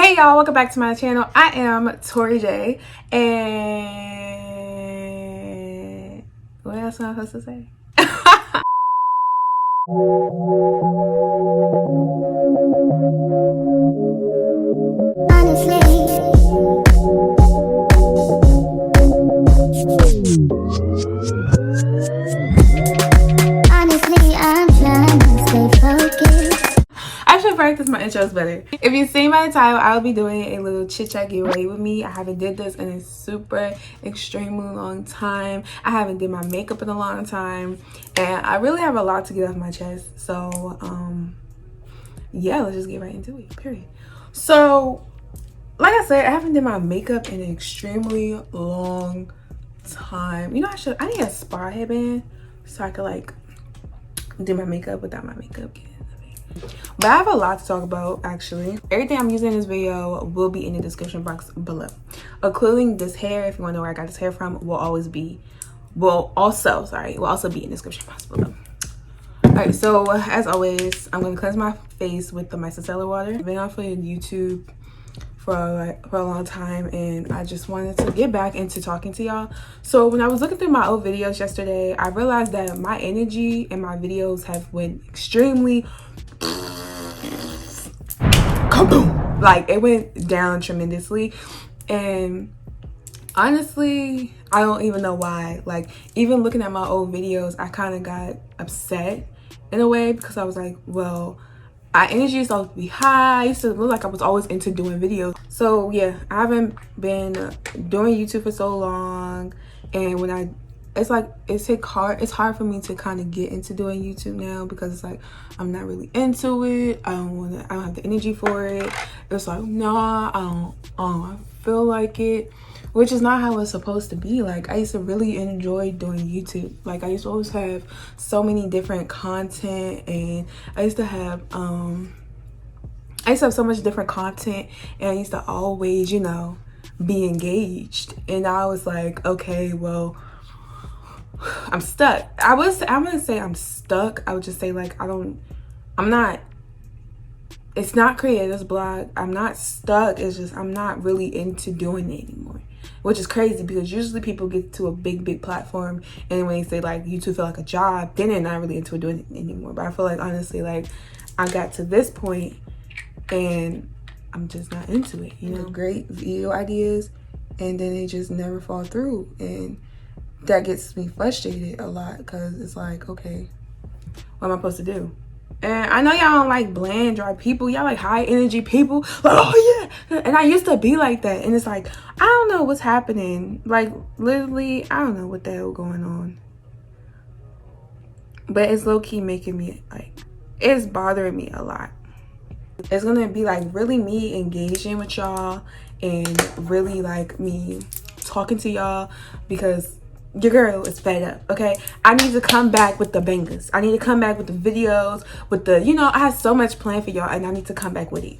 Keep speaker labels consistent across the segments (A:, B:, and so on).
A: Hey y'all, welcome back to my channel. I am Torri Jay, and what else am I supposed to say?
B: Honestly, I'm trying to stay focused.
A: I should practice my intros better. If you've seen by the title, I'll be doing a little chit-chat giveaway with me. I haven't did this in a super extremely long time. I haven't did my makeup in a long time, and I really have a lot to get off my chest. So yeah, let's just get right into it, period. So like I said, I haven't did my makeup in an extremely long time. You know, I need a spa headband so I could like do my makeup without my makeup getting in the way. But I have a lot to talk about actually. Everything I'm using in this video will be in the description box below, including this hair. If you want to know where I got this hair from, will also be in the description box below. Alright, so as always, I'm going to cleanse my face with the Micellar water. I've been off of YouTube for a long time, and I just wanted to get back into talking to y'all. So when I was looking through my old videos yesterday, I realized that my energy in my videos have went extremely kaboom, like it went down tremendously. And honestly, I don't even know why. Like, even looking at my old videos, I kind of got upset in a way, because I was like, well, my energy used to be high. I used to look like I was always into doing videos. So yeah, I haven't been doing YouTube for so long, and when it's hard for me to kind of get into doing YouTube now, because it's like I'm not really into it. I don't have the energy for it. It's like, nah, I don't feel like it, which is not how it's supposed to be. Like, I used to really enjoy doing YouTube. Like, I used to always have so many different content, and I used to have so much different content, and I used to always, you know, be engaged. And I was like, okay, well, I'm stuck. I'm gonna say I'm stuck. I would just say, like, it's not creators blog. I'm not stuck. It's just I'm not really into doing it anymore, which is crazy, because usually people get to a big platform, and when they say like YouTube feel like a job, then they're not really into doing it anymore. But I feel like, honestly, like, I got to this point and I'm just not into it, you know. Great video ideas, and then they just never fall through, and that gets me frustrated a lot, because it's like, okay, what am I supposed to do? And I know y'all don't like bland, dry people. Y'all like high energy people. Like, oh yeah. And I used to be like that. And it's like, I don't know what's happening. Like, literally, I don't know what the hell going on. But it's low-key making me, like, it's bothering me a lot. It's gonna be like really me engaging with y'all, and really like me talking to y'all, because your girl is fed up, okay? I need to come back with the bangers. I need to come back with the videos, with the, you know, I have so much planned for y'all, and I need to come back with it,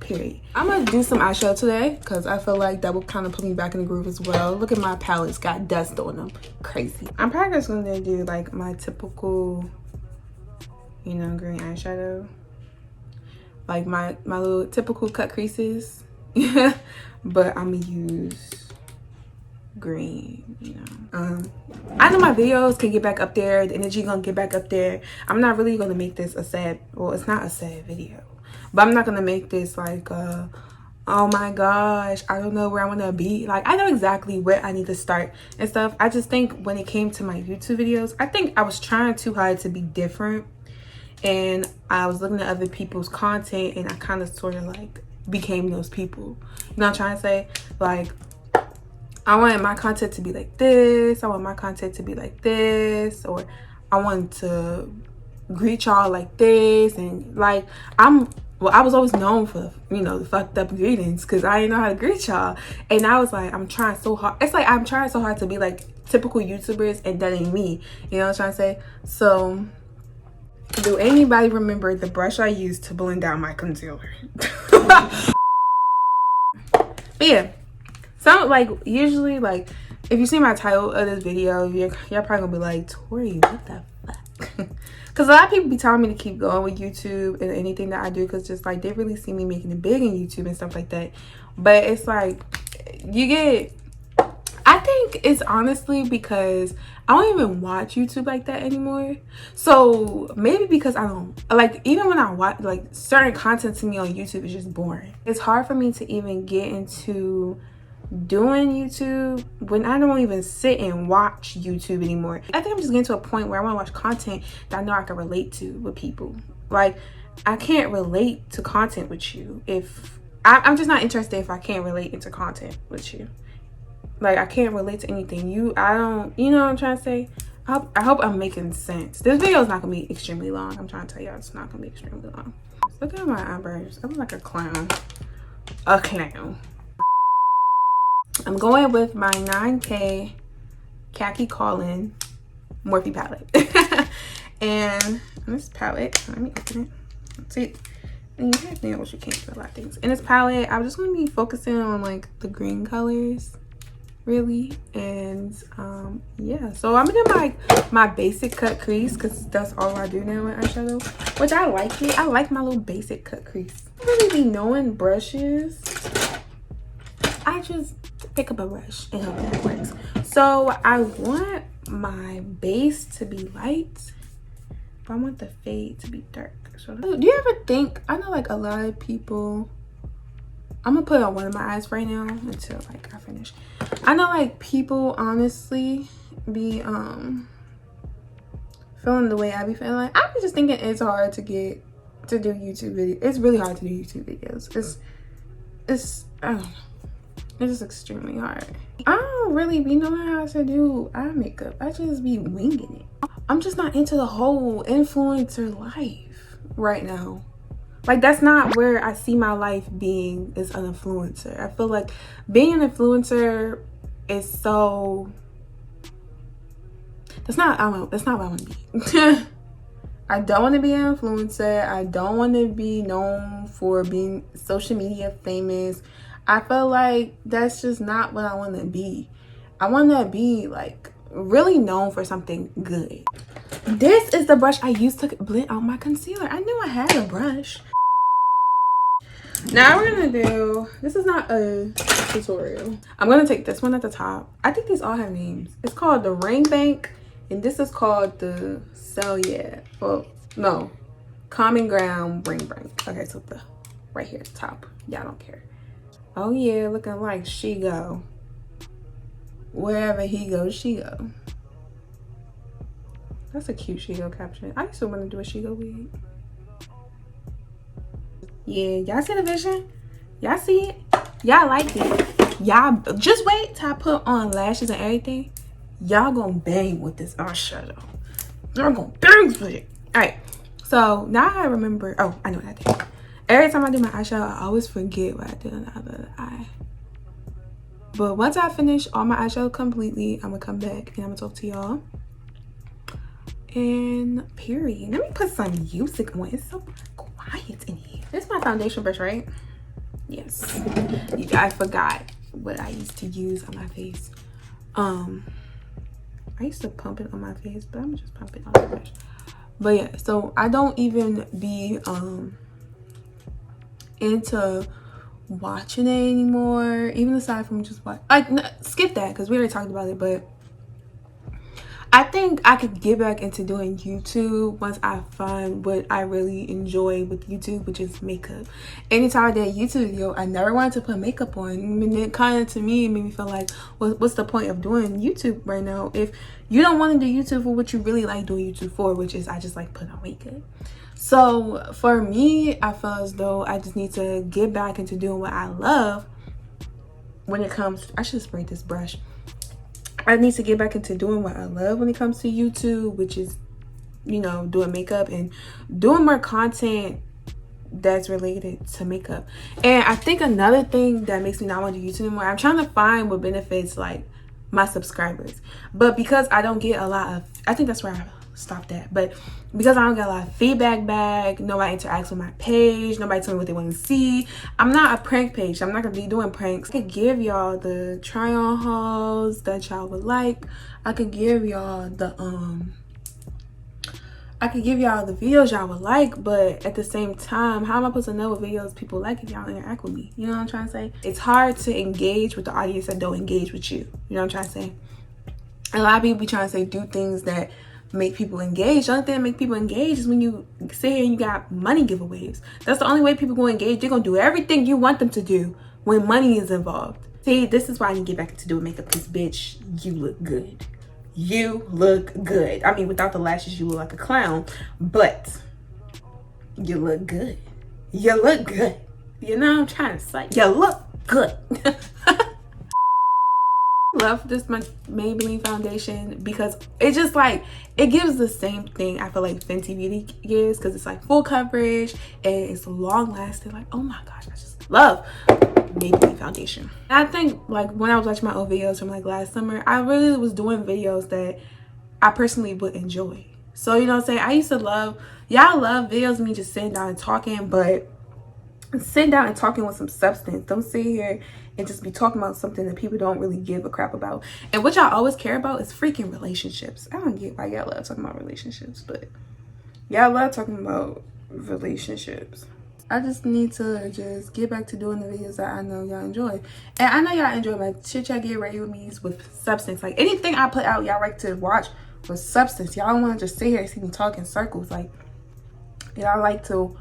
A: period. I'm gonna do some eyeshadow today, because I feel like that will kind of put me back in the groove as well. Look at my palettes, got dust on them, crazy. I'm probably just gonna do like my typical, you know, green eyeshadow, like my little typical cut creases. But I'm gonna use green, you know. I know my videos can get back up there, the energy gonna get back up there. I'm not really gonna make this a sad, well, it's not a sad video, but I'm not gonna make this like oh my gosh, I don't know where I want to be. Like, I know exactly where I need to start and stuff. I just think when it came to my YouTube videos, I think I was trying too hard to be different, and I was looking at other people's content, and I kind of sort of like became those people. You know what I'm trying to say? Like, I wanted my content to be like this. I want my content to be like this. Or I want to greet y'all like this. And like, I was always known for, you know, the fucked up greetings, because I didn't know how to greet y'all. And I was like, I'm trying so hard. It's like I'm trying so hard to be like typical YouTubers, and that ain't me. You know what I'm trying to say? So, do anybody remember the brush I used to blend out my concealer? But yeah. So, like, usually, like, if you see my title of this video, you're probably gonna be like, Torri, what the fuck? because a lot of people be telling me to keep going with YouTube and anything that I do, because just like they really see me making it big in YouTube and stuff like that. But it's like you get, I think it's honestly because I don't even watch YouTube like that anymore. So maybe because I don't like, even when I watch like certain content to me on YouTube is just boring. It's hard for me to even get into doing YouTube when I don't even sit and watch YouTube anymore. I think I'm just getting to a point where I want to watch content that I know I can relate to with people. Like I can't relate to content with you if I'm just not interested if I can't relate into content with you. Like I can't relate to anything. I don't, you know what I'm trying to say? I hope I'm making sense. This video is not gonna be extremely long. I'm trying to tell y'all it's not gonna be extremely long. Look at my eyebrows. I look like a clown. A clown. I'm going with my 9K Khaki Call-In Morphe palette. And this palette, let me open it. Let's see. And you have to know what you can't do a lot of things. In this palette, I'm just gonna be focusing on like the green colors. Really, and yeah, so I'm gonna do my basic cut crease because that's all I do now with eyeshadow, which I like it. I like my little basic cut crease. I don't really be knowing brushes. I just pick up a brush and hope that works. So I want my base to be light, but I want the fade to be dark. So do you ever think, I know like a lot of people, I'm gonna put it on one of my eyes right now until like I finish. I know like people honestly be feeling the way I be feeling. Like I be just thinking it's hard to do YouTube videos. It's really hard to do YouTube videos. It's I don't know. It's just extremely hard. I don't really be knowing how to do eye makeup. I just be winging it. I'm just not into the whole influencer life right now. Like that's not where I see my life being as an influencer. I feel like being an influencer is so, that's not what I want to be. I don't want to be an influencer. I don't want to be known for being social media famous. I feel like that's just not what I want to be. I want to be like really known for something good. This is the brush I used to blend out my concealer. I knew I had a brush. Now we're gonna do, this is not a tutorial. I'm gonna take this one at the top. I think these all have names. It's called the Ring Bank, and this is called the well, no, Common Ground Ring Bank. Okay, so the right here at the top. Y'all don't care. Oh yeah, looking like she go. Wherever he goes, she go. That's a cute she go caption. I used to want to do a she go wig. Yeah, y'all see the vision? Y'all see it? Y'all like it? Y'all just wait till I put on lashes and everything. Y'all gonna bang with this eyeshadow. Y'all gonna bang with it. All right, so now I remember. Oh, I know what I did. Every time I do my eyeshadow, I always forget what I did on the other eye. But once I finish all my eyeshadow completely, I'm gonna come back and I'm gonna talk to y'all. And period. Let me put some music on. It's so quiet in here. This is my foundation brush, right? Yes. I forgot what I used to use on my face. I used to pump it on my face, but I'm just pump it on the brush. But yeah, so I don't even be into watching it anymore, even aside from just watch. Like, no, skip that because we already talked about it. But I think I could get back into doing YouTube once I find what I really enjoy with YouTube, which is makeup. Anytime I did a YouTube video, I never wanted to put makeup on. And it kind of, to me, it made me feel like, what's the point of doing YouTube right now if you don't want to do YouTube for what you really like doing YouTube for, which is I just like put on makeup. So for me, I feel as though I just need to get back into doing what I love when it comes, I should spray this brush. I need to get back into doing what I love when it comes to YouTube, which is, you know, doing makeup and doing more content that's related to makeup. And I think another thing that makes me not want to do YouTube anymore, I'm trying to find what benefits like my subscribers. But because I don't get a lot of, I think that's where I stopped at. But because I don't get a lot of feedback back, nobody interacts with my page, nobody tell me what they want to see. I'm not a prank page. I'm not gonna be doing pranks. I could give y'all the try on hauls that y'all would like. I could give y'all the I could give y'all the videos y'all would like, but at the same time, how am I supposed to know what videos people like if y'all interact with me? You know what I'm trying to say? It's hard to engage with the audience that don't engage with you. You know what I'm trying to say? A lot of people be trying to say do things that make people engage. The only thing that make people engage is when you sit here and you got money giveaways. That's the only way people gonna engage. They're gonna do everything you want them to do when money is involved. See, this is why I need to get back into doing makeup, because bitch, you look good. You look good. I mean, without the lashes, you look like a clown, but you look good. You look good. You know what I'm trying to say? You look good. Love this Maybelline foundation because it just like, it gives the same thing I feel like Fenty Beauty gives, because it's like full coverage and it's long lasting. Like, oh my gosh, I just love Maybelline foundation. And I think like when I was watching my old videos from like last summer, I really was doing videos that I personally would enjoy. So you know what I'm saying, I used to love, y'all love videos of me just sitting down and talking, but sitting down and talking with some substance. Don't sit here and just be talking about something that people don't really give a crap about. And what y'all always care about is freaking relationships. I don't get why y'all love talking about relationships, but y'all love talking about relationships. I just need to just get back to doing the videos that I know y'all enjoy. And I know y'all enjoy my Chit-Chat GRWM with substance. Like anything I put out, y'all like to watch with substance. Y'all don't want to just sit here and see me talk in circles. Like y'all like to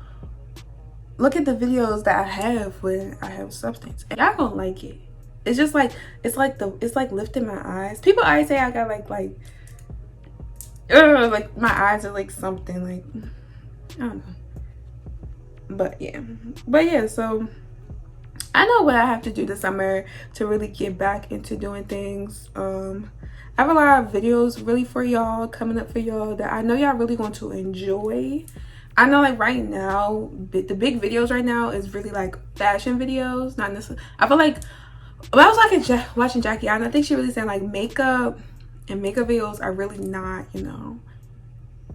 A: look at the videos that I have when I have substance. And y'all gonna like it. It's just like, it's like lifting my eyes. People always say I got like my eyes are like something like, I don't know. But yeah, so I know what I have to do this summer to really get back into doing things. I have a lot of videos really for y'all coming up for y'all that I know y'all really going to enjoy. I know like right now, the big videos right now is really like fashion videos, not necessarily. I feel like when I was like watching Jackie, I think she really saying like makeup and makeup videos are really not, you know,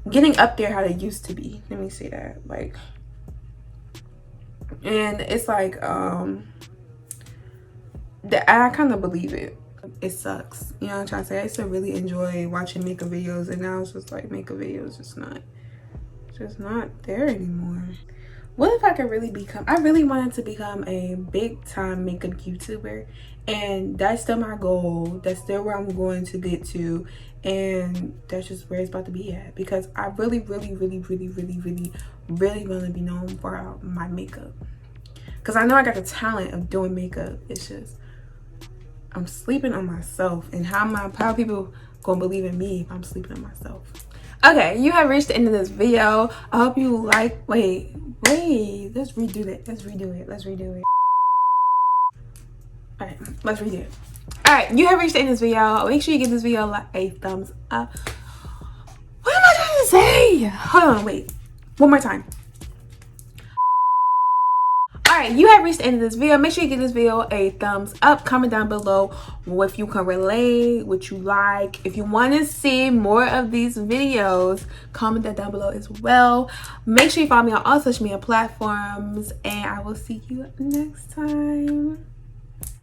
A: getting up there how they used to be. Let me say that, like. And it's like I kind of believe it. It sucks, you know what I'm trying to say. I used to really enjoy watching makeup videos, and now it's just like makeup videos just not there anymore. What if I could really become, I really wanted to become a big time makeup YouTuber, and that's still my goal. That's still where I'm going to get to, and that's just where it's about to be at, because I really want to be known for my makeup, because I know I got the talent of doing makeup. It's just I'm sleeping on myself, and how people gonna believe in me if I'm sleeping on myself? Okay, you have reached the end of this video. I hope you like, wait, let's redo it. All right, let's redo it. All right, you have reached the end of this video. Make sure you give this video a thumbs up. What am I trying to say? Hold on, wait, one more time. All right, you have reached the end of this video. Make sure you give this video a thumbs up. Comment down below if you can relate, what you like. If you want to see more of these videos, comment that down below as well. Make sure you follow me on all social media platforms, and I will see you next time.